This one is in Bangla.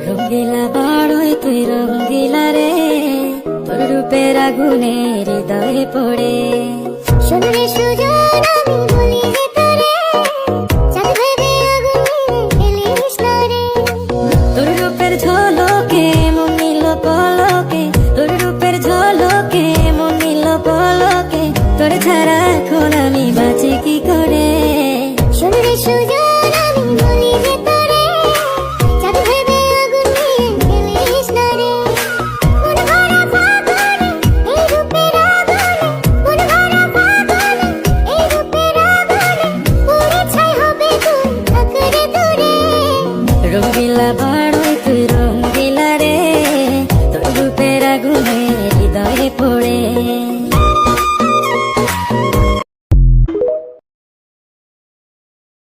রঙ্গিলা বাড়ই তুই রঙ্গিলা রে, তোর রূপের আগুনে হৃদয়ে পড়ে। শোন রে সুজন আমি বলি যে তোরে, চাঁদ ভেবে আগুনে খেলিস না রে। তোর রূপের ঝলকে মন নিল পলকে, তোর রূপের ঝলকে মন নিল পলকে, তোর ছাড়া এখন আমি বাঁচি কি করে। শোন রে সুজন আমি বলি যে তোরে, চাঁদ ভেবে আগুনে খেলিস না রে। মন ভরা ফাগুনে এই রূপের আগুনে, মন ভরা ফাগুনে এই রূপের আগুনে, পুড়ে ছাই হবে তুই থাক রে দূরে। রঙ্গিলা